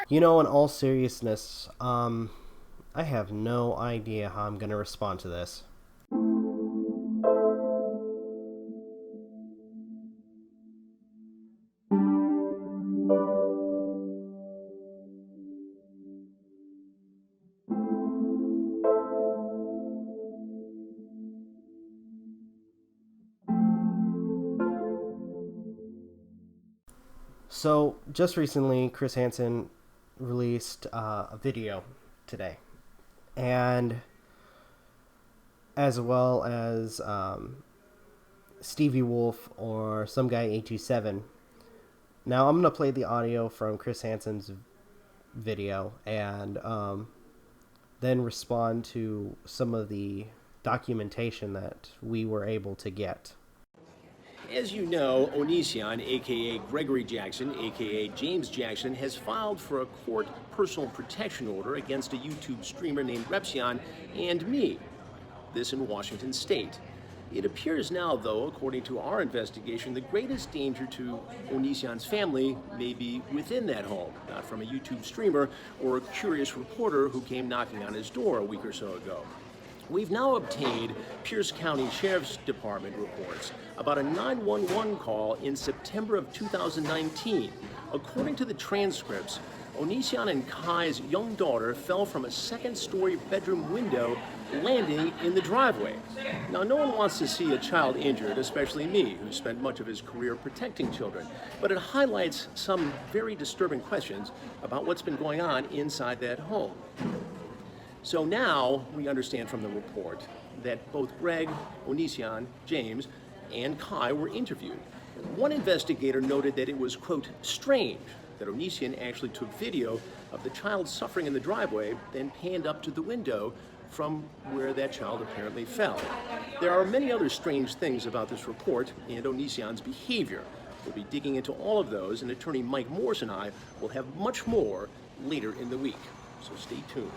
You know, in all seriousness, I have no idea how I'm going to respond to this. So, just recently, Chris Hansen released a video today, and as well as Stevie Wolf or some guy 827. Now, I'm going to play the audio from Chris Hansen's video and then respond to some of the documentation that we were able to get. As you know, Onision, aka Gregory Jackson, aka James Jackson, has filed for a court personal protection order against a YouTube streamer named Repsion and me. This in Washington state. It appears now, though, according to our investigation, the greatest danger to Onision's family may be within that home, not from a YouTube streamer or a curious reporter who came knocking on his door a week or so ago. We've now obtained Pierce County Sheriff's Department reports about a 911 call in September of 2019. According to the transcripts, Onision and Kai's young daughter fell from a second-story bedroom window, landing in the driveway. Now, no one wants to see a child injured, especially me, who spent much of his career protecting children, but it highlights some very disturbing questions about what's been going on inside that home. So now we understand from the report that both Greg, Onision, James, and Kai were interviewed. One investigator noted that it was, quote, strange that Onision actually took video of the child suffering in the driveway, then panned up to the window from where that child apparently fell. There are many other strange things about this report and Onision's behavior. We'll be digging into all of those, and attorney Mike Morse and I will have much more later in the week. So stay tuned.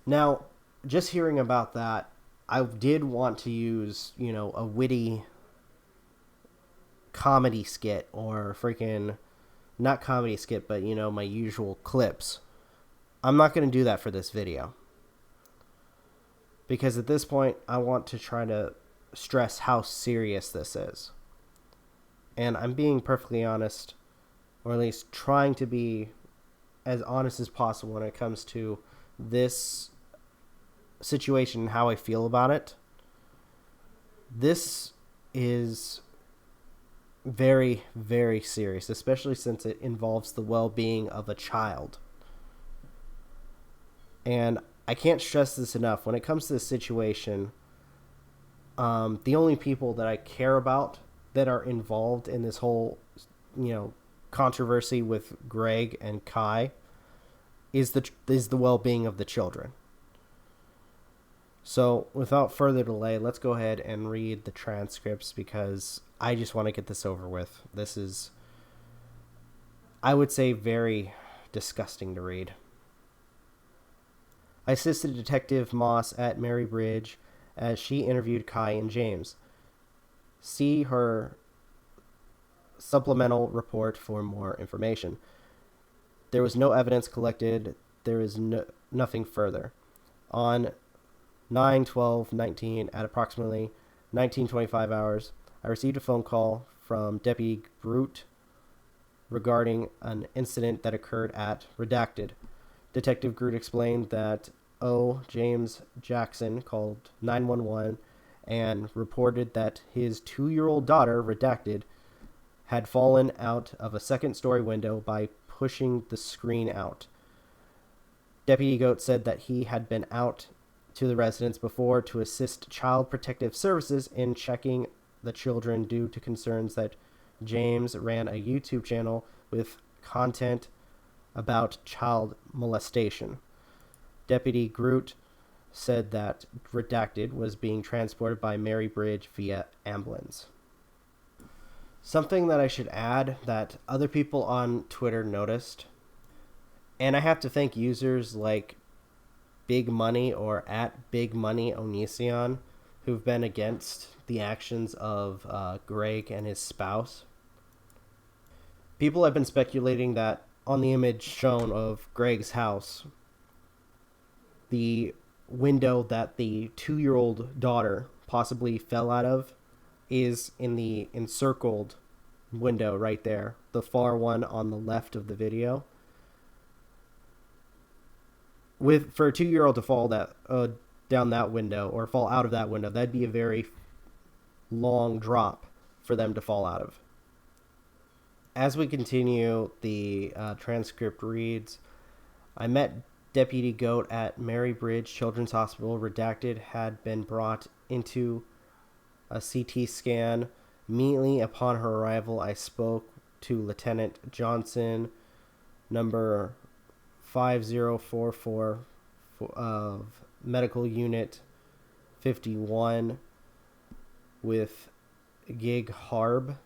Now, just hearing about that, I did want to use, a witty comedy skit or freaking, not comedy skit, but, my usual clips. I'm not going to do that for this video. Because at this point, I want to try to stress how serious this is. And I'm being perfectly honest, or at least trying to be as honest as possible when it comes to this situation and how I feel about it. This is very, very serious, especially since it involves the well-being of a child. And I can't stress this enough. When it comes to this situation, the only people that I care about that are involved in this whole, controversy with Greg and Kai is the well-being of the children. So, without further delay, let's go ahead and read the transcripts because I just want to get this over with. This is, I would say, very disgusting to read. I assisted Detective Moss at Mary Bridge as she interviewed Kai and James. See her supplemental report for more information. There was no evidence collected. There is nothing further. On 9/12/19 at approximately 19:25 hours, I received a phone call from Deputy Groot regarding an incident that occurred at Redacted. Detective Groot explained that James Jackson called 911 and reported that his 2-year-old daughter, Redacted, had fallen out of a second-story window by pushing the screen out. Deputy Goat said that he had been out to the residence before to assist Child Protective Services in checking the children due to concerns that James ran a YouTube channel with content about child molestation. Deputy Groot said that Redacted was being transported by Mary Bridge via ambulance. Something that I should add that other people on Twitter noticed, and I have to thank users like Big Money or at Big Money Onision who've been against the actions of Greg and his spouse. People have been speculating that on the image shown of Greg's house, the window that the 2-year-old daughter possibly fell out of is in the encircled window right there, the far one on the left of the video. For a 2-year-old to fall down that window or fall out of that window, that'd be a very long drop for them to fall out of. As we continue, the transcript reads, I met Deputy Goat at Mary Bridge Children's Hospital. Redacted had been brought into a CT scan. Immediately upon her arrival, I spoke to Lieutenant Johnson, number 5044 of Medical Unit 51 with Gig Harbor.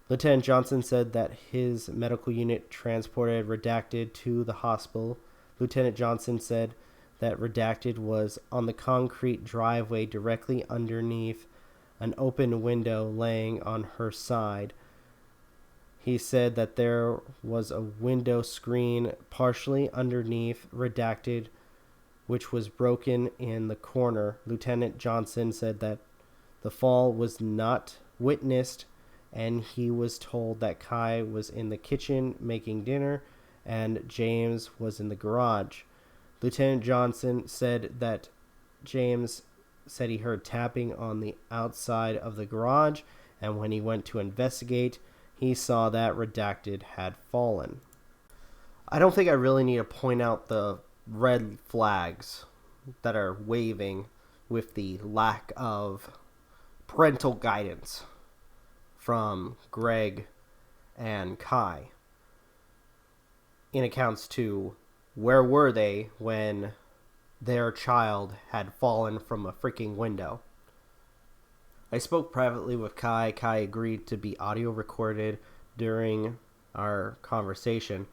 Lieutenant Johnson said that his medical unit transported Redacted to the hospital. Lieutenant Johnson said that Redacted was on the concrete driveway directly underneath an open window laying on her side. He said that there was a window screen partially underneath Redacted, which was broken in the corner. Lieutenant Johnson said that the fall was not witnessed, and he was told that Kai was in the kitchen making dinner and James was in the garage. Lieutenant Johnson said that James said he heard tapping on the outside of the garage, and when he went to investigate, he saw that Redacted had fallen. I don't think I really need to point out the red flags that are waving with the lack of parental guidance from Greg and Kai in accounts to where were they when their child had fallen from a freaking window. I spoke privately with Kai. Kai agreed to be audio recorded during our conversation.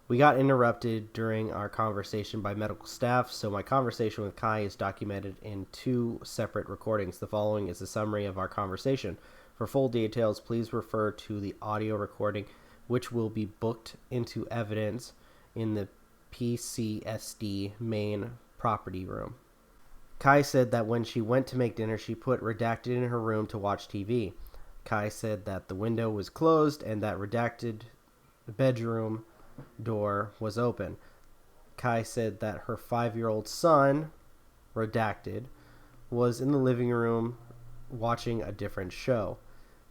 We got interrupted during our conversation by medical staff, so my conversation with Kai is documented in 2 separate recordings. The following is a summary of our conversation. For full details, please refer to the audio recording, which will be booked into evidence in the PCSD main property room. Kai said that when she went to make dinner, she put Redacted in her room to watch TV. Kai said that the window was closed and that Redacted bedroom door was open. Kai said that her 5-year-old son, Redacted, was in the living room watching a different show,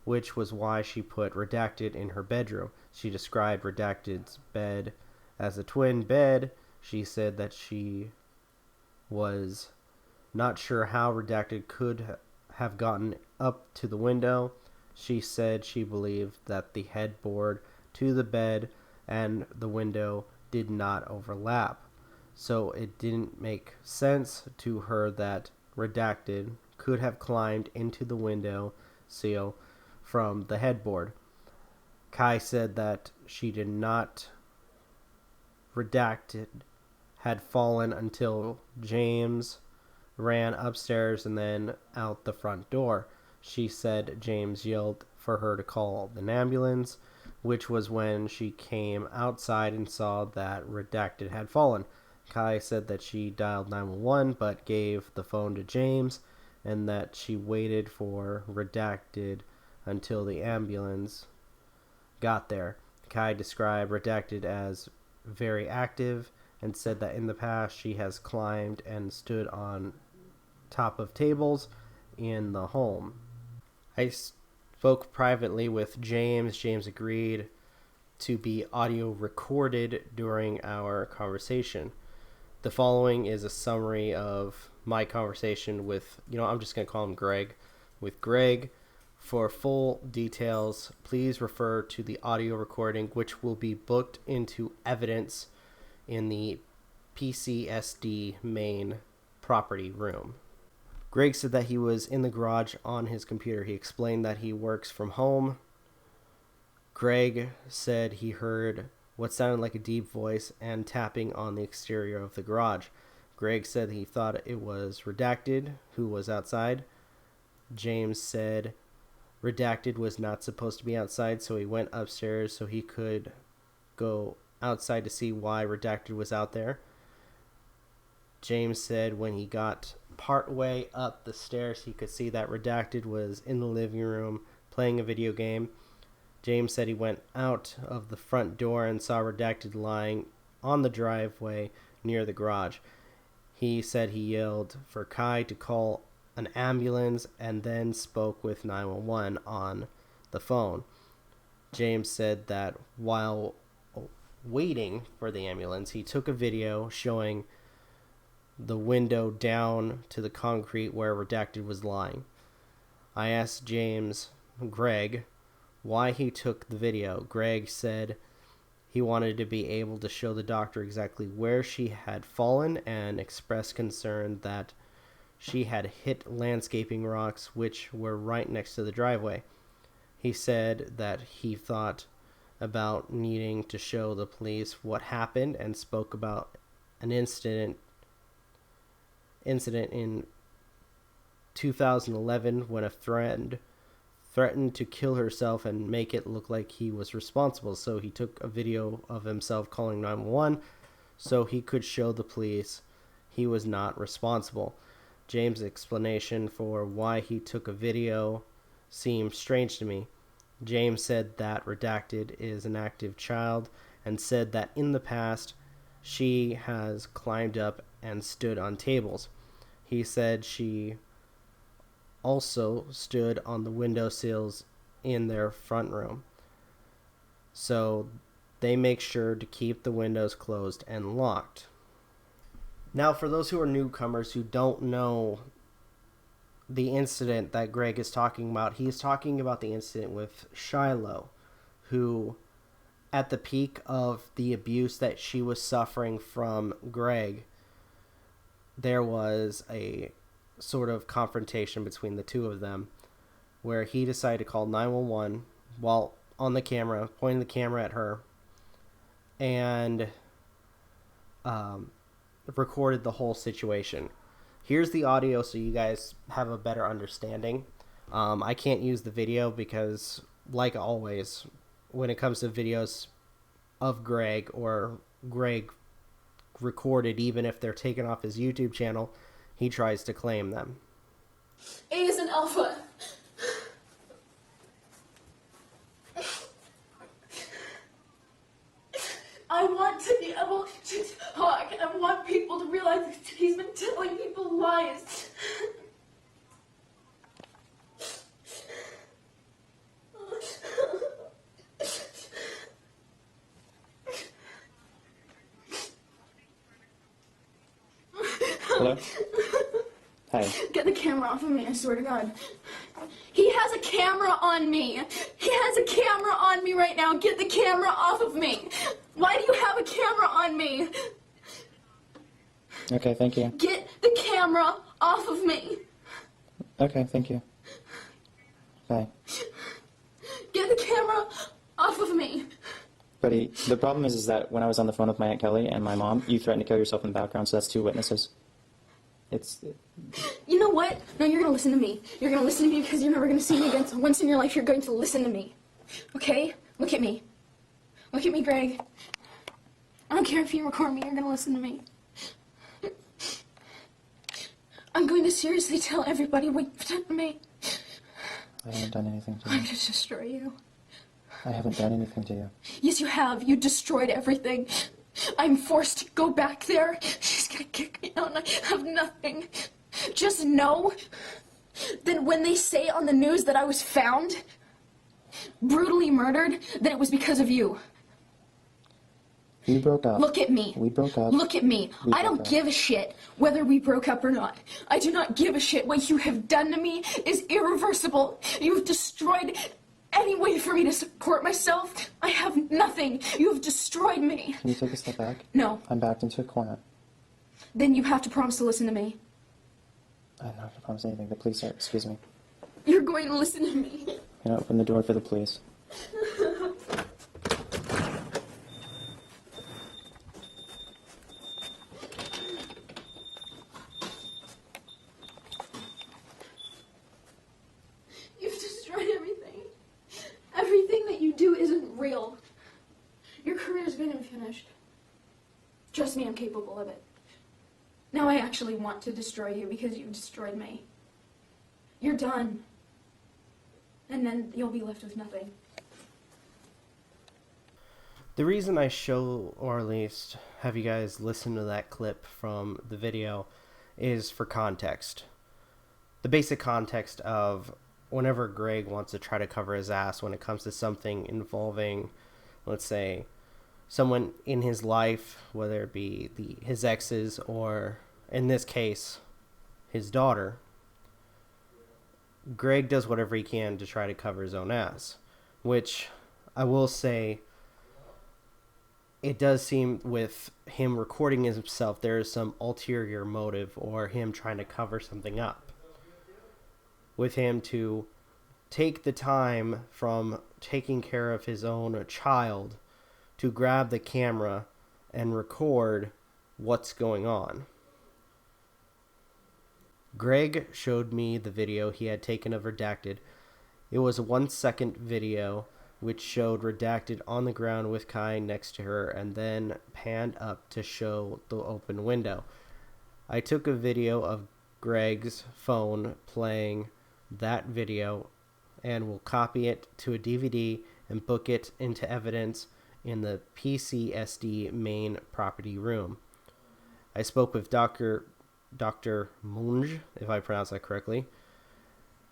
which was why she put Redacted in her bedroom. She described Redacted's bed as a twin bed. She said that she was not sure how Redacted could have gotten up to the window. She said she believed that the headboard to the bed and the window did not overlap, so it didn't make sense to her that Redacted could have climbed into the window sill from the headboard. Kai said that she did not Redacted had fallen until James ran upstairs and then out the front door. She said James yelled for her to call an ambulance, which was when she came outside and saw that Redacted had fallen. Kai said that she dialed 911 but gave the phone to James, and that she waited for Redacted until the ambulance got there. Kai described Redacted as very active and said that in the past she has climbed and stood on top of tables in the home. I spoke privately with James. James agreed to be audio recorded during our conversation. The following is a summary of my conversation with, I'm just going to call him Greg, with Greg. For full details, please refer to the audio recording, which will be booked into evidence in the PCSD main property room. Greg said that he was in the garage on his computer. He explained that he works from home. Greg said he heard what sounded like a deep voice and tapping on the exterior of the garage. Greg said he thought it was Redacted, who was outside. James said Redacted was not supposed to be outside, so he went upstairs so he could go outside to see why Redacted was out there. James said when he got part way up the stairs, he could see that Redacted was in the living room playing a video game. James said he went out of the front door and saw Redacted lying on the driveway near the garage. He said he yelled for Kai to call an ambulance and then spoke with 911 on the phone. James said that while waiting for the ambulance, he took a video showing the window down to the concrete where Redacted was lying. I asked Greg, why he took the video. Greg said he wanted to be able to show the doctor exactly where she had fallen and expressed concern that she had hit landscaping rocks which were right next to the driveway. He said that he thought about needing to show the police what happened and spoke about an incident in 2011 when a friend threatened to kill herself and make it look like he was responsible. So he took a video of himself calling 911 so he could show the police he was not responsible. James' explanation for why he took a video seemed strange to me. James said that Redacted is an active child and said that in the past she has climbed up and stood on tables. He said she also stood on the windowsills in their front room. So they make sure to keep the windows closed and locked. Now, for those who are newcomers who don't know the incident that Greg is talking about, he's talking about the incident with Shiloh, who, at the peak of the abuse that she was suffering from Greg, there was a sort of confrontation between the two of them, where he decided to call 911 while on the camera, pointing the camera at her, and recorded the whole situation. Here's the audio so you guys have a better understanding. I can't use the video because, like always, when it comes to videos of Greg or Greg recorded, even if they're taken off his YouTube channel, he tries to claim them. A is an alpha. I want to be able to talk, and I want people to realize that he's been telling people lies. Hello? Hi. Get the camera off of me, I swear to God. He has a camera on me. He has a camera on me right now. Get the camera off of me. Why do you have a camera on me? Okay, thank you. Get the camera off of me. Okay, thank you. Bye. Get the camera off of me. Buddy, the problem is that when I was on the phone with my Aunt Kelly and my mom, you threatened to kill yourself in the background, so that's 2 witnesses. You know what? No, you're gonna listen to me. You're gonna listen to me because you're never gonna see me again, so once in your life you're going to listen to me. Okay? Look at me. Look at me, Greg. I don't care if you record me, you're gonna listen to me. I'm going to seriously tell everybody what you've done to me. I haven't done anything to I'm you. gonna destroy you. I haven't done anything to you. Yes, you have. You destroyed everything. I'm forced to go back there. She's gonna kick me out and I have nothing. Just know that when they say on the news that I was found, brutally murdered, that it was because of you. We broke up. Look at me. We broke up. Look at me. I don't give a shit whether we broke up or not. I do not give a shit. What you have done to me is irreversible. You have destroyed any way for me to support myself. I have nothing. You have destroyed me. Can you take a step back? No. I'm backed into a corner. Then you have to promise to listen to me. I'm not going to promise anything. The police are... Excuse me. You're going to listen to me. You know, open the door for the police. You've destroyed everything. even finished. Trust me, I'm capable of it. Now I actually want to destroy you because you've destroyed me. You're done. And then you'll be left with nothing. The reason I show, or at least have you guys listen to that clip from the video, is for context. The basic context of whenever Greg wants to try to cover his ass when it comes to something involving, let's say, someone in his life, whether it be his exes or, in this case, his daughter, Greg does whatever he can to try to cover his own ass. Which, I will say, it does seem with him recording himself, there is some ulterior motive or him trying to cover something up. With him to take the time from taking care of his own child to grab the camera and record what's going on. Greg showed me the video he had taken of Redacted. It was a 1-second video which showed Redacted on the ground with Kai next to her and then panned up to show the open window. I took a video of Greg's phone playing that video and will copy it to a DVD and book it into evidence in the PCSD main property room. I spoke with Dr. Munge, if I pronounce that correctly.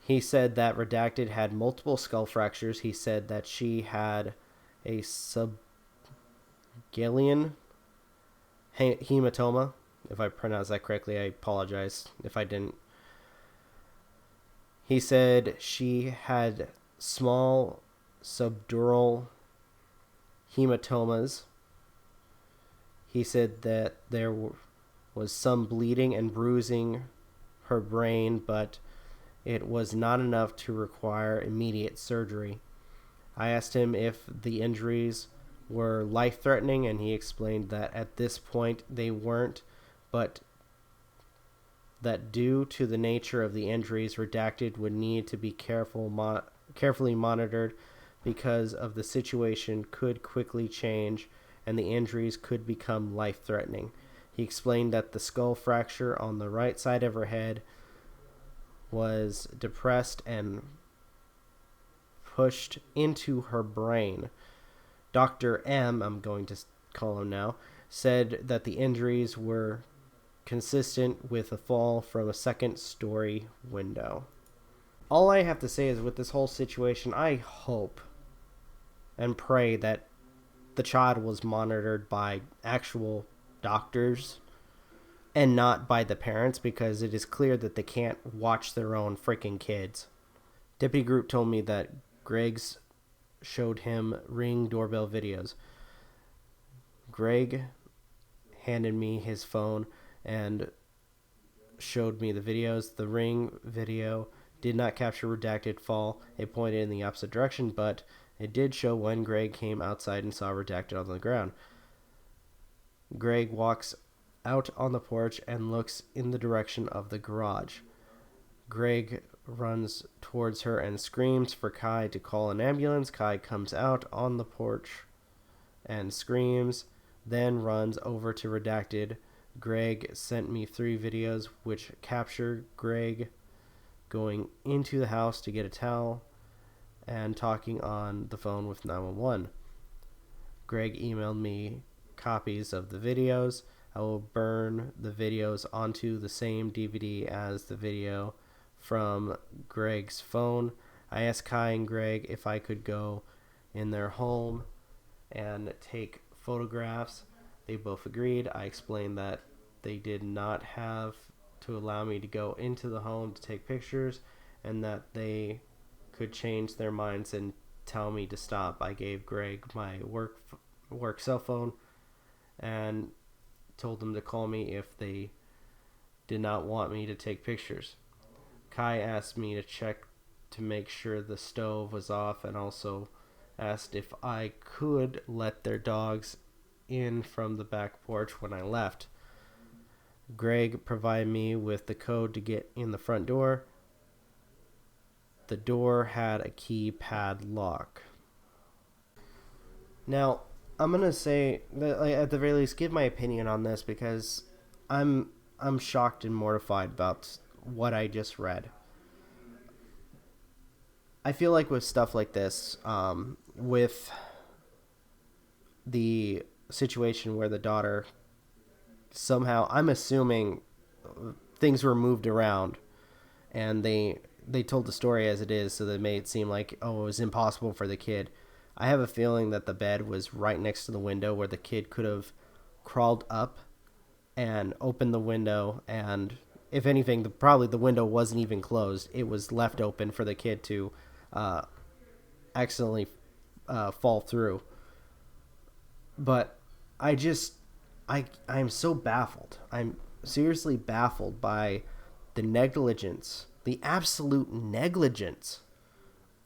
He said that Redacted had multiple skull fractures. He said that she had a subgalian hematoma. If I pronounce that correctly, I apologize if I didn't. He said she had small subdural hematomas. He said that there was some bleeding and bruising her brain, but it was not enough to require immediate surgery. I asked him if the injuries were life-threatening, and he explained that at this point they weren't, but that due to the nature of the injuries, Redacted would need to be carefully monitored because of the situation could quickly change and the injuries could become life-threatening. He explained that the skull fracture on the right side of her head was depressed and pushed into her brain. Dr. M, I'm going to call him now, said that the injuries were consistent with a fall from a second-story window. All I have to say is with this whole situation, I hope and pray that the child was monitored by actual doctors and not by the parents, because it is clear that they can't watch their own freaking kids. Deputy Groot told me that Greg's showed him Ring doorbell videos. Greg handed me his phone and showed me the videos. The Ring video did not capture Redacted fall. It pointed in the opposite direction, but it did show when Greg came outside and saw Redacted on the ground. Greg walks out on the porch and looks in the direction of the garage. Greg runs towards her and screams for Kai to call an ambulance. Kai comes out on the porch and screams, then runs over to Redacted. Greg sent me 3 videos which capture Greg going into the house to get a towel and talking on the phone with 911. Greg emailed me copies of the videos. I will burn the videos onto the same DVD as the video from Greg's phone. I asked Kai and Greg if I could go in their home and take photographs. They both agreed. I explained that they did not have to allow me to go into the home to take pictures and that they could change their minds and tell me to stop. I gave Greg my work cell phone and told them to call me if they did not want me to take pictures. Kai asked me to check to make sure the stove was off and also asked if I could let their dogs in from the back porch when I left. Greg provided me with the code to get in the front door. The door had a keypad lock. Now, I'm gonna say that, like, at the very least, give my opinion on this because I'm shocked and mortified about what I just read. I feel like with stuff like this, with the situation where the daughter somehow, I'm assuming things were moved around, and they told the story as it is, so that made it seem like, oh, it was impossible for the kid. I have a feeling that the bed was right next to the window where the kid could have crawled up and opened the window, and if anything, probably the window wasn't even closed. It was left open for the kid to accidentally fall through. But I'm so baffled. I'm seriously baffled by the negligence, the absolute negligence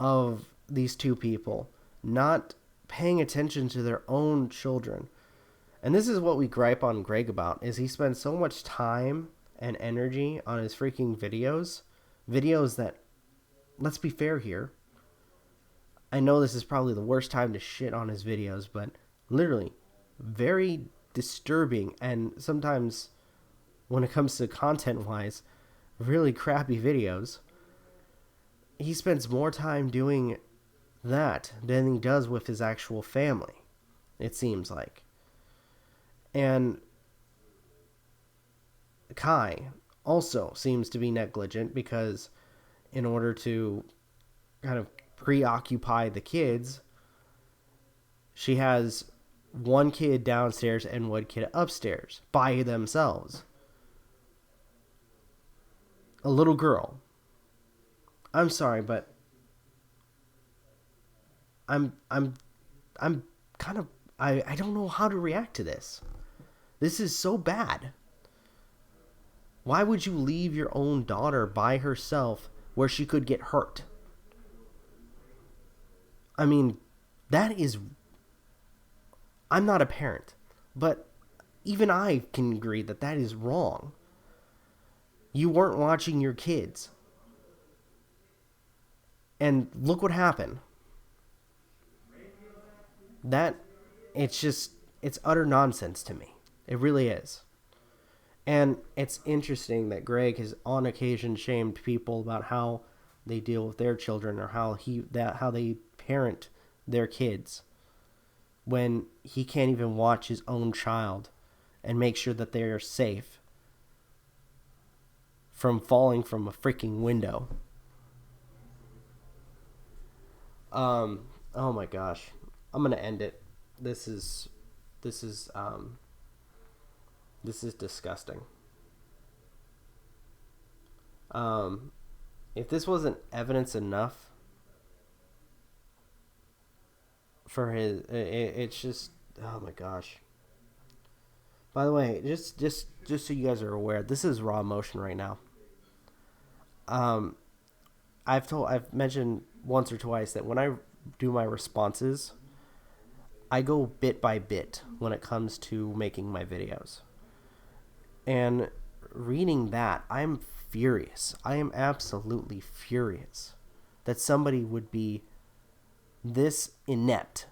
of these two people not paying attention to their own children. And this is what we gripe on Greg about, is he spends so much time and energy on his freaking videos that, let's be fair here, I know this is probably the worst time to shit on his videos, but literally very disturbing, and sometimes when it comes to content wise, really crappy videos. He spends more time doing that than he does with his actual family, it seems like. And Kai also seems to be negligent because in order to kind of preoccupy the kids, she has one kid downstairs and one kid upstairs by themselves. A little girl. I'm sorry, but I'm kind of, I don't know how to react to this. This is so bad. Why would you leave your own daughter by herself where she could get hurt? I mean, that is... I'm not a parent, but even I can agree that that is wrong. You weren't watching your kids. And look what happened. It's utter nonsense to me. It really is. And it's interesting that Greg has on occasion shamed people about how they deal with their children or how they parent their kids, when he can't even watch his own child and make sure that they are safe from falling from a freaking window. Oh my gosh. I'm going to end it. This is disgusting. If this wasn't evidence enough for his, it's just, oh my gosh. By the way, just so you guys are aware, this is raw emotion right now. I've mentioned once or twice that when I do my responses, I go bit by bit when it comes to making my videos. And reading that, I'm furious. I am absolutely furious that somebody would be this inept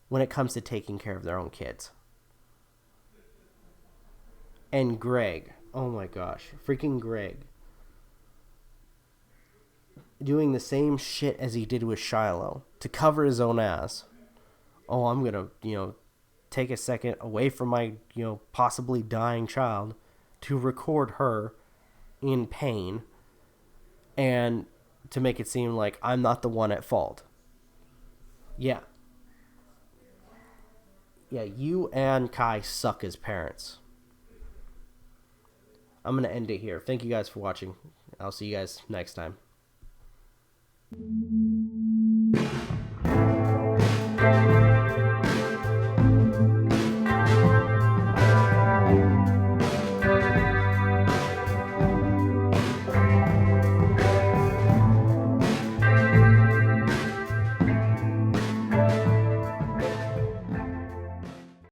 when it comes to taking care of their own kids. And Greg, oh my gosh, freaking Greg, doing the same shit as he did with Shiloh to cover his own ass. Oh, I'm gonna, take a second away from my, possibly dying child to record her in pain and to make it seem like I'm not the one at fault. Yeah, you and Kai suck as parents. I'm going to end it here. Thank you guys for watching. I'll see you guys next time.